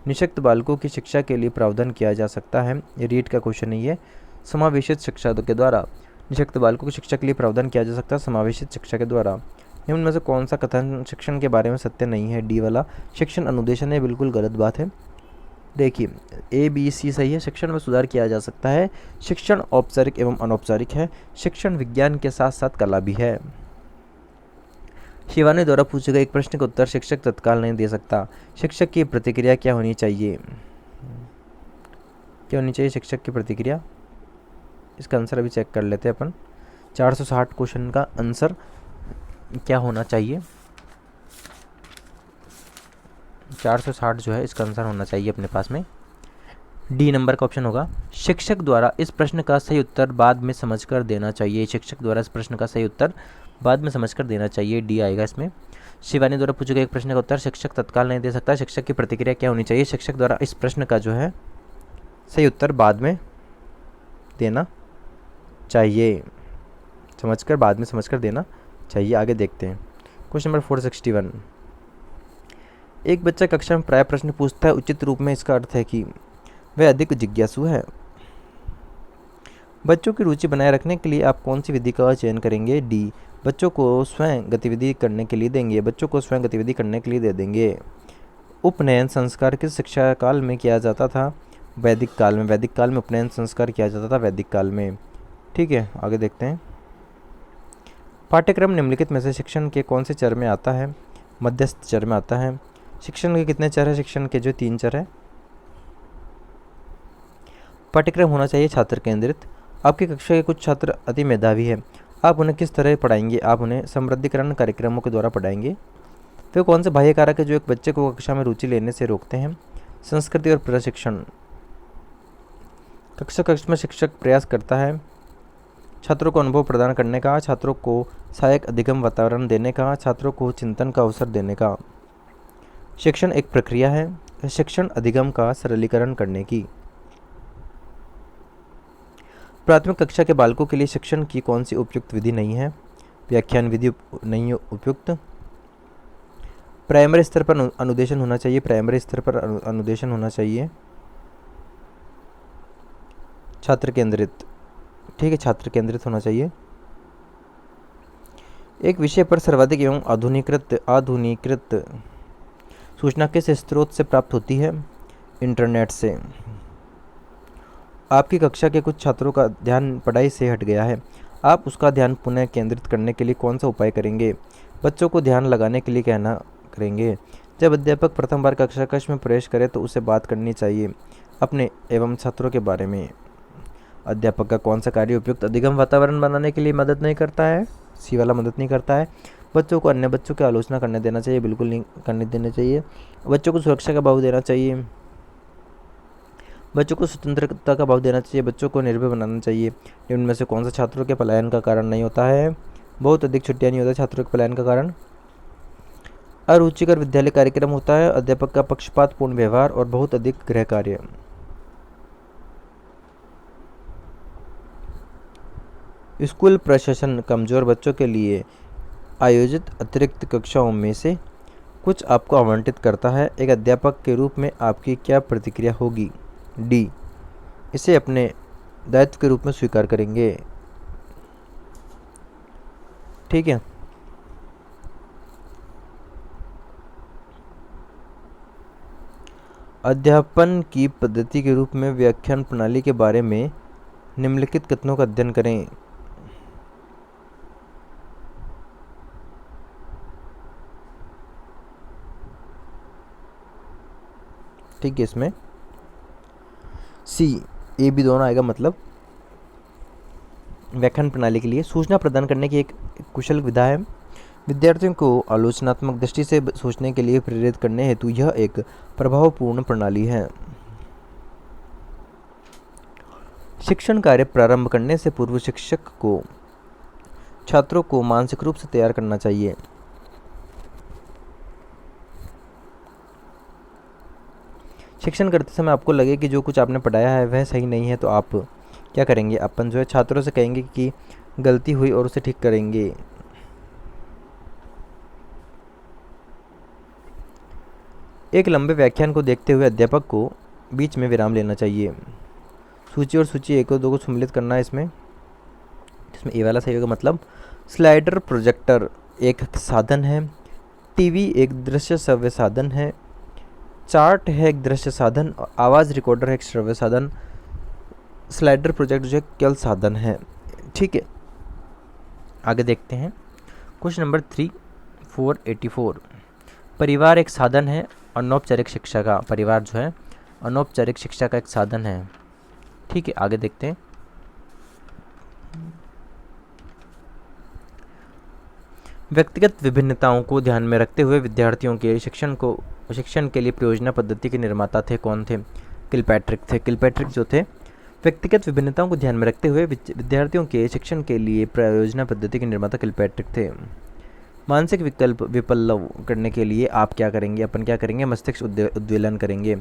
निःशक्त बालकों की शिक्षा के लिए प्रावधान किया जा सकता है। ये रीट का क्वेश्चन नहीं है। समावेशित शिक्षा के द्वारा निःशक्त बालकों की शिक्षा के लिए प्रावधान किया जा सकता है समावेशित शिक्षा के द्वारा। निम्न में से कौन सा कथन शिक्षण के बारे में सत्य नहीं है? डी वाला। शिक्षण अनुदेशन है, बिल्कुल गलत बात है। देखिए ए, बी, सी सही है। शिक्षण में सुधार किया जा सकता है। शिक्षण औपचारिक एवं अनौपचारिक है। शिक्षण विज्ञान के साथ साथ कला भी है। शिवानी द्वारा पूछे गए एक प्रश्न का उत्तर शिक्षक तत्काल नहीं दे सकता। शिक्षक की प्रतिक्रिया क्या होनी चाहिए? शिक्षक की प्रतिक्रिया? इसका आंसर अभी चेक कर लेते हैं अपन। 460 क्वेश्चन का आंसर क्या होना चाहिए? 460 जो है इसका आंसर होना चाहिए अपने पास में डी नंबर का ऑप्शन होगा। शिक्षक द्वारा इस प्रश्न का सही उत्तर बाद में समझकर देना चाहिए। शिक्षक द्वारा इस प्रश्न का सही उत्तर बाद में समझकर देना चाहिए, डी आएगा इसमें। शिवानी द्वारा पूछे गए एक प्रश्न का उत्तर शिक्षक तत्काल नहीं दे सकता। शिक्षक की प्रतिक्रिया क्या होनी चाहिए? शिक्षक द्वारा इस प्रश्न का जो है सही उत्तर बाद में देना चाहिए। बाद में समझकर देना चाहिए। आगे देखते हैं क्वेश्चन नंबर 461। एक बच्चा कक्षा में प्राय प्रश्न पूछता है, उचित रूप में इसका अर्थ है कि वह अधिक जिज्ञासु है। बच्चों की रुचि बनाए रखने के लिए आप कौन सी विधि का चयन करेंगे? डी। बच्चों को स्वयं गतिविधि करने के लिए देंगे। बच्चों को स्वयं गतिविधि करने के लिए दे देंगे। उपनयन संस्कार किस शिक्षा काल में किया जाता था? वैदिक काल में। वैदिक काल में उपनयन संस्कार किया जाता था, वैदिक काल में। ठीक है, आगे देखते हैं। पाठ्यक्रम निम्नलिखित में से शिक्षण के कौन से चर में आता है? मध्यस्थ चर में आता है। शिक्षण के कितने चर है? शिक्षण के जो 3 चर है। पाठ्यक्रम होना चाहिए छात्र केंद्रित। आपकी कक्षा के कुछ छात्र अति मेधावी हैं, आप उन्हें किस तरह पढ़ाएंगे? आप उन्हें समृद्धिकरण कार्यक्रमों के द्वारा पढ़ाएंगे। तो कौन से बाह्य कारक है जो एक बच्चे को कक्षा में रुचि लेने से रोकते हैं? संस्कृति और प्रशिक्षण। कक्षा में शिक्षक प्रयास करता है छात्रों को अनुभव प्रदान करने का, छात्रों को सहायक अधिगम वातावरण देने का, छात्रों को चिंतन का अवसर देने का। शिक्षण एक प्रक्रिया है शिक्षण अधिगम का सरलीकरण करने की। प्राथमिक कक्षा के बालकों के लिए शिक्षण की कौन सी उपयुक्त विधि नहीं है? व्याख्यान विधि नहीं उपयुक्त। प्राइमरी स्तर पर अनुदेशन होना चाहिए, प्राइमरी स्तर पर अनुदेशन होना चाहिए। छात्र केंद्रित, ठीक है, छात्र केंद्रित होना चाहिए। एक विषय पर सर्वाधिक एवं आधुनिकृत सूचना किस स्रोत से प्राप्त होती है? इंटरनेट से। आपकी कक्षा के कुछ छात्रों का ध्यान पढ़ाई से हट गया है, आप उसका ध्यान पुनः केंद्रित करने के लिए कौन सा उपाय करेंगे? बच्चों को ध्यान लगाने के लिए कहना करेंगे। जब अध्यापक प्रथम बार कक्षा कक्ष में प्रवेश करे तो उसे बात करनी चाहिए अपने एवं छात्रों के बारे में। अध्यापक का कौन सा कार्य उपयुक्त अधिगम वातावरण बनाने के लिए मदद नहीं करता है? सी वाला मदद नहीं करता है। बच्चों को अन्य बच्चों की आलोचना करने देना चाहिए, बिल्कुल नहीं करने देना चाहिए। बच्चों को सुरक्षा का भाव देना चाहिए, बच्चों को स्वतंत्रता का भाव देना चाहिए, बच्चों को निर्भय बनाना चाहिए। निम्न में से कौन सा छात्रों के पलायन का कारण नहीं होता है? बहुत अधिक छुट्टियां नहीं होता छात्रों के पलायन का कारण। अरुचिकर विद्यालय कार्यक्रम होता है, अध्यापक का पक्षपातपूर्ण व्यवहार और बहुत अधिक गृह कार्य। स्कूल प्रशासन कमजोर बच्चों के लिए आयोजित अतिरिक्त कक्षाओं में से कुछ आपको आवंटित करता है, एक अध्यापक के रूप में आपकी क्या प्रतिक्रिया होगी? डी, इसे अपने दायित्व के रूप में स्वीकार करेंगे। ठीक है। अध्यापन की पद्धति के रूप में व्याख्यान प्रणाली के बारे में निम्नलिखित कथनों का अध्ययन करें। ठीक है, इसमें सी ए बी दोनों आएगा, मतलब व्याख्यान प्रणाली के लिए सूचना प्रदान करने की एक कुशल विधा है। विद्यार्थियों को आलोचनात्मक दृष्टि से सोचने के लिए प्रेरित करने हेतु यह एक प्रभावपूर्ण प्रणाली है। शिक्षण कार्य प्रारंभ करने से पूर्व शिक्षक को छात्रों को मानसिक रूप से तैयार करना चाहिए। शिक्षण करते समय आपको लगे कि जो कुछ आपने पढ़ाया है वह सही नहीं है तो आप क्या करेंगे? अपन जो है छात्रों से कहेंगे कि गलती हुई और उसे ठीक करेंगे। एक लंबे व्याख्यान को देखते हुए अध्यापक को बीच में विराम लेना चाहिए। सूची और सूची एक और दो को सम्मिलित करना है इसमें ए वाला सही होगा, मतलब स्लाइडर प्रोजेक्टर एक साधन है, टीवी एक दृश्य श्रव्य साधन है, चार्ट है एक दृश्य साधन, आवाज़ रिकॉर्डर है एक श्रव्य साधन, स्लाइडर प्रोजेक्ट जो है केवल साधन है। ठीक है, आगे देखते हैं क्वेश्चन नंबर 484। परिवार एक साधन है अनौपचारिक शिक्षा का, परिवार जो है अनौपचारिक शिक्षा का एक साधन है। ठीक है, आगे देखते हैं। व्यक्तिगत विभिन्नताओं को ध्यान में रखते हुए विद्यार्थियों के शिक्षण के लिए परियोजना पद्धति के निर्माता थे कौन थे? किलपैट्रिक थे। किलपैट्रिक जो थे व्यक्तिगत विभिन्नताओं को ध्यान में रखते हुए विद्यार्थियों के शिक्षण के लिए परियोजना पद्धति के निर्माता किलपैट्रिक थे। मानसिक विकल्प विपल्लव करने के लिए आप क्या करेंगे? अपन क्या करेंगे? मस्तिष्क उद्वेलन करेंगे।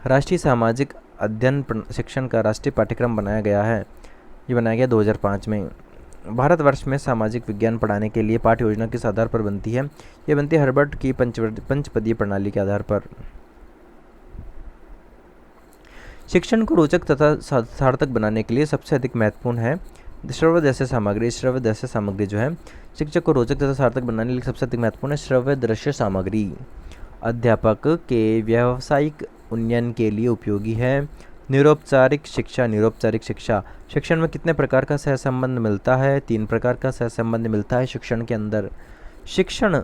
राष्ट्रीय सामाजिक अध्ययन शिक्षण का राष्ट्रीय पाठ्यक्रम बनाया गया है, ये बनाया गया 2005 में। भारतवर्ष में सामाजिक विज्ञान पढ़ाने के लिए पाठ्य योजना किस आधार पर बनती है? ये बनती है हर्बर्ट की पंचपदीय प्रणाली के आधार पर। शिक्षण को रोचक तथा सार्थक बनाने के लिए सबसे अधिक महत्वपूर्ण है श्रव्य-दृश्य सामग्री। श्रव्य-दृश्य सामग्री जो है शिक्षक को रोचक तथा सार्थक बनाने के लिए सबसे अधिक महत्वपूर्ण है श्रव्य-दृश्य सामग्री। अध्यापक के व्यावसायिक उन्नयन के लिए उपयोगी है निरौपचारिक शिक्षा। निरौपचारिक शिक्षा, शिक्षण में कितने प्रकार का सहसंबंध मिलता है? 3 प्रकार का सहसंबंध मिलता है शिक्षण के अंदर। शिक्षण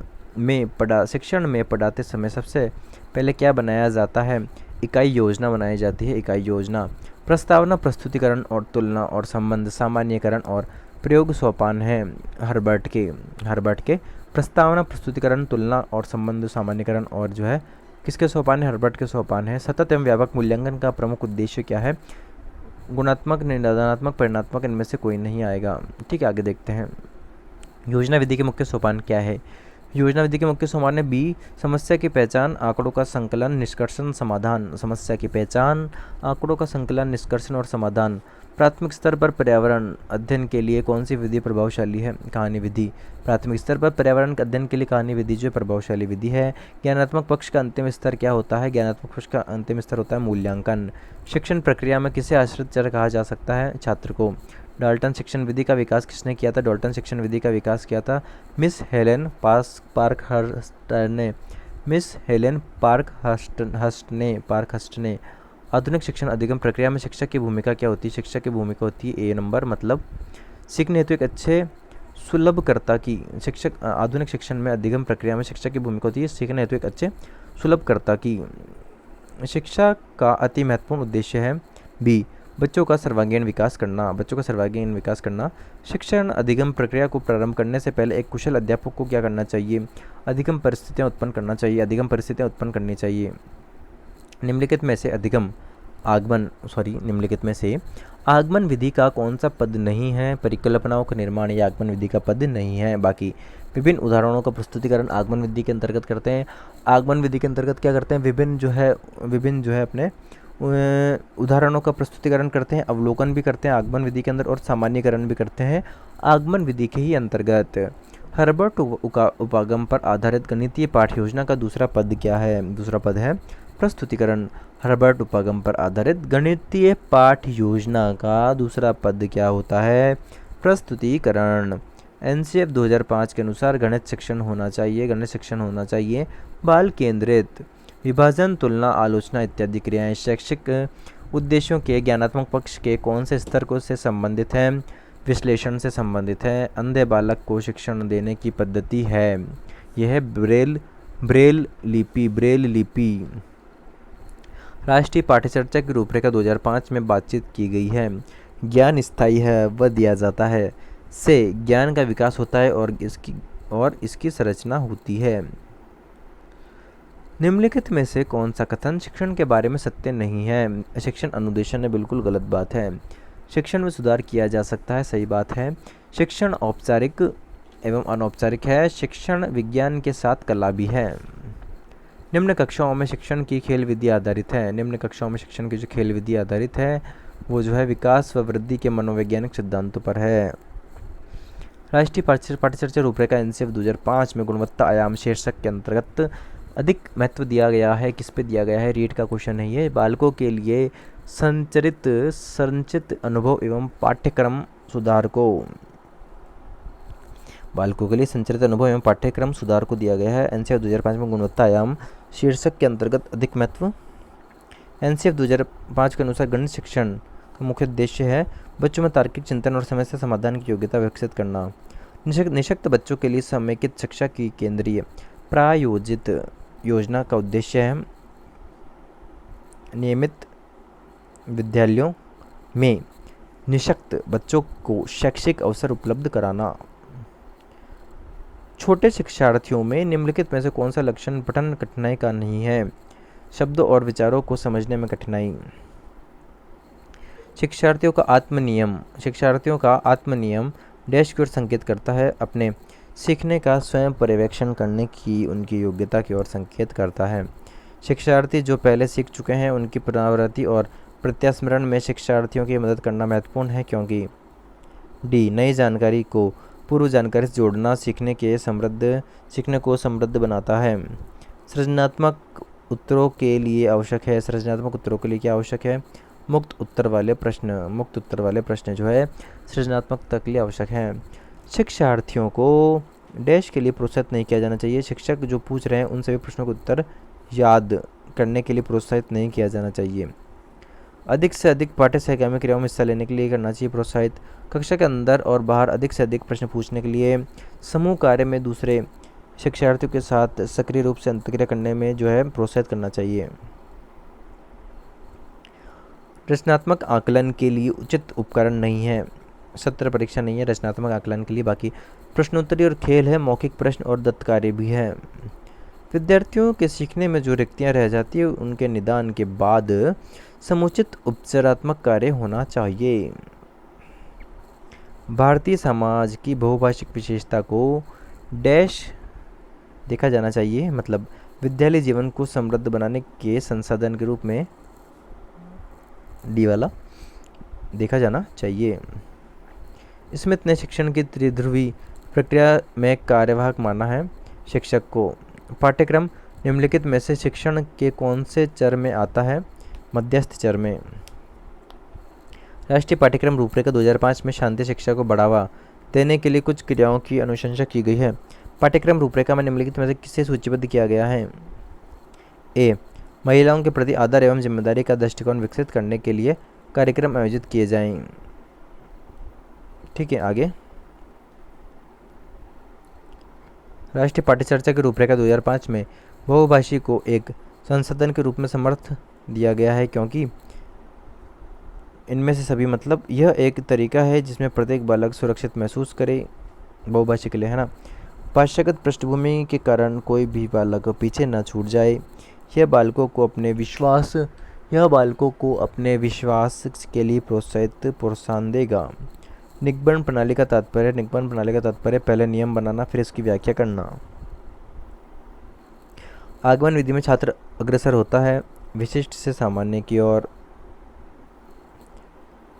में पढ़ाते समय सबसे पहले क्या बनाया जाता है? इकाई योजना बनाई जाती है। इकाई योजना, प्रस्तावना, प्रस्तुतिकरण और तुलना और संबंध, सामान्यकरण और प्रयोग सोपान है हर्बर्ट के प्रस्तावना, प्रस्तुतिकरण, तुलना और संबंध, सामान्यकरण और जो है किसके सोपान है? हर्बर्ट के सोपान है। सतत एवं व्यापक मूल्यांकन का प्रमुख उद्देश्य क्या है? गुणात्मक, निदानात्मक, परिणात्मक, इनमें से कोई नहीं आएगा। ठीक है, आगे देखते हैं। योजना विधि के मुख्य सोपान क्या है? योजना विधि के मुख्य सोपान है बी, समस्या की पहचान, आंकड़ों का संकलन, निष्कर्षण, समाधान। समस्या की पहचान, आंकड़ों का संकलन, निष्कर्षण और समाधान। प्राथमिक स्तर पर पर्यावरण अध्ययन के लिए कौन सी विधि प्रभावशाली है? कहानी विधि। प्राथमिक स्तर पर पर्यावरण अध्ययन के लिए कहानी विधि जो प्रभावशाली विधि है। ज्ञानात्मक पक्ष का अंतिम स्तर क्या होता है? ज्ञानात्मक पक्ष का अंतिम स्तर होता है मूल्यांकन। शिक्षण प्रक्रिया में किसे आश्रित चर कहा जा सकता है? छात्र को। डाल्टन शिक्षण विधि का विकास किसने किया था? डाल्टन शिक्षण विधि का विकास किया था मिस हेलेन पार्कहर्स्ट ने। मिस हेलेन पार्कहर्स्ट ने। आधुनिक शिक्षण अधिगम प्रक्रिया में शिक्षक की भूमिका क्या होती है? शिक्षक की भूमिका होती है ए नंबर, मतलब सीखने हेतु एक अच्छे सुलभकर्ता की। शिक्षक आधुनिक शिक्षण में अधिगम प्रक्रिया में शिक्षक की भूमिका होती है सीखने हेतु एक अच्छे सुलभकर्ता की। शिक्षा का अति महत्वपूर्ण उद्देश्य है बी, बच्चों का सर्वांगीण विकास करना। बच्चों का सर्वांगीण विकास करना। शिक्षण अधिगम प्रक्रिया को प्रारंभ करने से पहले एक कुशल अध्यापक को क्या करना चाहिए? अधिगम परिस्थितियाँ उत्पन्न करना चाहिए, अधिगम परिस्थितियाँ उत्पन्न करनी चाहिए। निम्नलिखित में से निम्नलिखित में से आगमन विधि का कौन सा पद नहीं है? परिकल्पनाओं का निर्माण या आगमन विधि का पद नहीं है। बाकी विभिन्न उदाहरणों का प्रस्तुतिकरण आगमन विधि के अंतर्गत करते हैं। आगमन विधि के अंतर्गत क्या करते हैं? विभिन्न जो है अपने उदाहरणों का प्रस्तुतिकरण करते हैं, अवलोकन भी करते हैं आगमन विधि के अंदर, और सामान्यकरण भी करते हैं आगमन विधि के ही अंतर्गत। हर्बर्ट उपागम पर आधारित गणितीय पाठ योजना का दूसरा पद क्या है? दूसरा पद है प्रस्तुतिकरण। हर्बर्ट उपागम पर आधारित गणितीय पाठ योजना का दूसरा पद क्या होता है? प्रस्तुतिकरण। एनसीएफ 2005 के अनुसार गणित शिक्षण होना चाहिए बाल केंद्रित। विभाजन, तुलना, आलोचना इत्यादि क्रियाएं शैक्षिक उद्देश्यों के ज्ञानात्मक पक्ष के कौन से स्तर को से संबंधित है? विश्लेषण से संबंधित है। अंधे बालक को शिक्षण देने की पद्धति है, यह है ब्रेल लिपि। राष्ट्रीय पाठ्यचर्या की रूपरेखा 2005 में बातचीत की गई है। ज्ञान स्थायी है, वह दिया जाता है, से ज्ञान का विकास होता है और इसकी संरचना होती है। निम्नलिखित में से कौन सा कथन शिक्षण के बारे में सत्य नहीं है? शिक्षण अनुदेशन है, बिल्कुल गलत बात है। शिक्षण में सुधार किया जा सकता है, सही बात है। शिक्षण औपचारिक एवं अनौपचारिक है। शिक्षण विज्ञान के साथ कला भी है। निम्न कक्षाओं में शिक्षण की खेल विधि आधारित है। निम्न कक्षाओं में शिक्षण की जो खेल विधि आधारित है वो जो है विकास व वृद्धि के मनोवैज्ञानिक सिद्धांतों पर है। राष्ट्रीय पाठ्यचर्या रूपरेखा एनसीएफ 2005 में गुणवत्ता आयाम शीर्षक के अंतर्गत अधिक महत्व दिया गया है। किस पे दिया गया है? रीट का क्वेश्चन है ये। बालकों के लिए संचित अनुभव एवं पाठ्यक्रम सुधार को दिया गया है। एनसीएफ 2005 में गुणवत्ता आयाम शीर्षक के अंतर्गत अधिक महत्व। एनसीएफ 2005 के अनुसार गणित शिक्षण का मुख्य उद्देश्य है बच्चों में तार्किक चिंतन और समस्या समाधान की योग्यता विकसित करना। निशक्त बच्चों के लिए समेकित शिक्षा की केंद्रीय प्रायोजित योजना का उद्देश्य है नियमित विद्यालयों में निशक्त बच्चों को शैक्षिक अवसर उपलब्ध कराना। छोटे शिक्षार्थियों में निम्नलिखित में से कौन सा लक्षण पठन कठिनाई का नहीं है? शब्दों और विचारों को समझने में कठिनाई। शिक्षार्थियों का आत्मनियम डैश की ओर संकेत करता है। अपने सीखने का स्वयं पर्यवेक्षण करने की उनकी योग्यता की ओर संकेत करता है। शिक्षार्थी जो पहले सीख चुके हैं उनकी पुनरावृत्ति और प्रत्यास्मरण में शिक्षार्थियों की मदद करना महत्वपूर्ण है, क्योंकि डी, नई जानकारी को पूर्व जानकारी से जोड़ना सीखने को समृद्ध बनाता है। सृजनात्मक उत्तरों के लिए क्या आवश्यक है? मुक्त उत्तर वाले प्रश्न जो है सृजनात्मकता के लिए आवश्यक है। शिक्षार्थियों को डैश के लिए प्रोत्साहित नहीं किया जाना चाहिए। शिक्षक जो पूछ रहे हैं उन सभी प्रश्नों के उत्तर याद करने के लिए प्रोत्साहित नहीं किया जाना चाहिए। अधिक से अधिक पाठ्य सहगामी क्रियाओं में हिस्सा लेने के लिए करना चाहिए प्रोत्साहित। कक्षा के अंदर और बाहर अधिक से अधिक प्रश्न पूछने के लिए, समूह कार्य में दूसरे शिक्षार्थियों के साथ सक्रिय रूप से अंतर्क्रिया करने में जो है प्रोत्साहित करना चाहिए। रचनात्मक आकलन के लिए उचित उपकरण नहीं है। सत्र परीक्षा नहीं है रचनात्मक आकलन के लिए। बाकी प्रश्नोत्तरी और खेल है, मौखिक प्रश्न और दत्त कार्य भी है। विद्यार्थियों के सीखने में जो रिक्तियां रह जाती है उनके निदान के बाद समुचित उपचारात्मक कार्य होना चाहिए। भारतीय समाज की बहुभाषिक विशेषता को डैश देखा जाना चाहिए, मतलब विद्यालय जीवन को समृद्ध बनाने के संसाधन के रूप में डी वाला देखा जाना चाहिए। स्मिथ ने शिक्षण की त्रिध्रुवी प्रक्रिया में कार्यवाहक माना है शिक्षक को। पाठ्यक्रम निम्नलिखित में से शिक्षण के कौन से चर में आता है? मध्यस्थ चर में। राष्ट्रीय पाठ्यक्रम रूपरेखा 2005 में शांति शिक्षा को बढ़ावा देने के लिए कुछ क्रियाओं की अनुशंसा की गई है। पाठ्यक्रम रूपरेखा में निम्नलिखित में से किसे सूचीबद्ध किया गया है? ए, महिलाओं के प्रति आदर एवं जिम्मेदारी का दृष्टिकोण विकसित करने के लिए कार्यक्रम आयोजित किए जाएं। ठीक है, आगे। राष्ट्रीय पाठ्यचर्या की रूपरेखा 2005 में बहुभाषी को एक संसाधन के रूप में समर्थ दिया गया है, क्योंकि इनमें से सभी, मतलब यह एक तरीका है जिसमें प्रत्येक बालक सुरक्षित महसूस करे, बहुभाषी के लिए, है ना। पाश्चात्य पृष्ठभूमि के कारण कोई भी बालक पीछे न छूट जाए, यह बालकों को अपने विश्वास के लिए प्रोत्साहन देगा। निगमन प्रणाली का तात्पर्य पहले नियम बनाना, फिर इसकी व्याख्या करना। आगमन विधि में छात्र अग्रसर होता है विशिष्ट से सामान्य की ओर।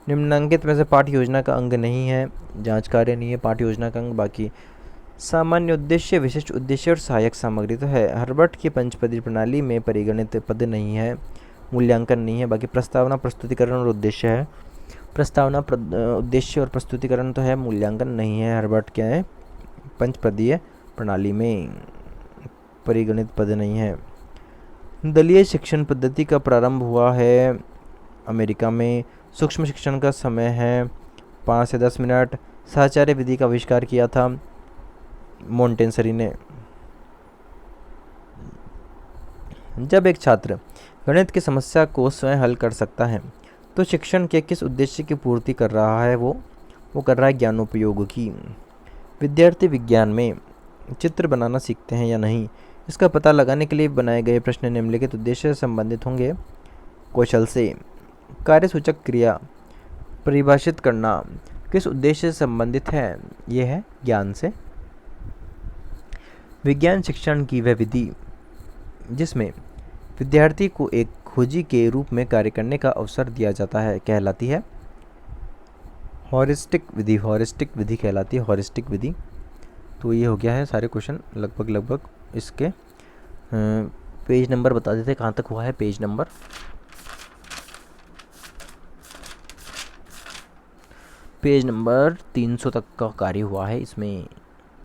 निम्नांकित में से पाठ्य योजना का अंग नहीं है, जांच कार्य नहीं है पाठ्य योजना का अंग। बाकी सामान्य उद्देश्य, विशिष्ट उद्देश्य और सहायक सामग्री तो है। हर्बर्ट की पंचपदी प्रणाली में परिगणित पद नहीं है, मूल्यांकन नहीं है। बाकी प्रस्तावना, प्रस्तुतिकरण और उद्देश्य है। प्रस्तावना, उद्देश्य और प्रस्तुतिकरण तो है, मूल्यांकन नहीं है। हर्बर्ट क्या है? पंचपदीय प्रणाली में परिगणित पद नहीं है। दलीय शिक्षण पद्धति का प्रारंभ हुआ है अमेरिका में। सूक्ष्म शिक्षण का समय है 5 से 10 मिनट। साहचर्य विधि का आविष्कार किया था मोंटेसरी ने। जब एक छात्र गणित की समस्या को स्वयं हल कर सकता है तो शिक्षण के किस उद्देश्य की पूर्ति कर रहा है? वो कर रहा है ज्ञानोपयोग की। विद्यार्थी विज्ञान में चित्र बनाना सीखते हैं या नहीं, इसका पता लगाने के लिए बनाए गए प्रश्न निम्नलिखित उद्देश्य से संबंधित होंगे कौशल से। कार्यसूचक क्रिया परिभाषित करना किस उद्देश्य से संबंधित है? यह है ज्ञान से। विज्ञान शिक्षण की वह विधि जिसमें विद्यार्थी को एक खोजी के रूप में कार्य करने का अवसर दिया जाता है कहलाती है हॉरिस्टिक विधि कहलाती है हॉरिस्टिक विधि। तो ये हो गया है सारे क्वेश्चन लगभग इसके। पेज नंबर बता देते कहाँ तक हुआ है। पेज नंबर 300 तक का कार्य हुआ है इसमें।